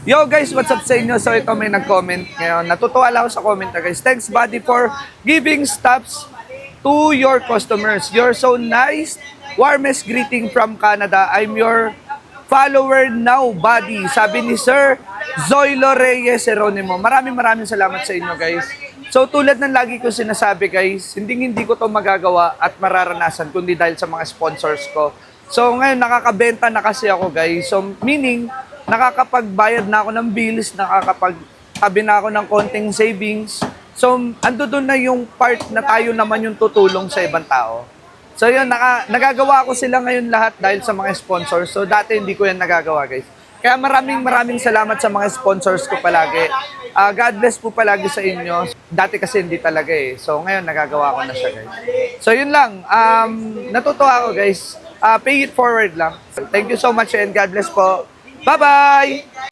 Yo guys, what's up sa inyo? So ito may nag-comment ngayon. Natutuwa lang ako sa comment na guys. Thanks buddy for giving stops to your customers. You're so nice. Warmest greeting from Canada. I'm your follower now, buddy. Sabi ni Sir Zoilo Reyes Jeronimo. Maraming salamat sa inyo guys. So tulad ng lagi ko sinasabi guys, hindi ko to magagawa at mararanasan kundi dahil sa mga sponsors ko. So ngayon nakakabenta na kasi ako guys. So meaning nakakapagbayad na ako ng bills, nakakapagtabi na ako ng konting savings. So ando doon na yung part na tayo naman yung tutulong sa ibang tao. So yun, nagagawa ko sila ngayon lahat dahil sa mga sponsors. So dati hindi ko yan nagagawa guys. Kaya maraming salamat sa mga sponsors ko palagi. God bless po palagi sa inyo. Dati kasi hindi talaga eh. So ngayon nagagawa ko na siya guys. So yun lang. Natutuwa ako guys. Pay it forward lang. Thank you so much and God bless po. Bye-bye!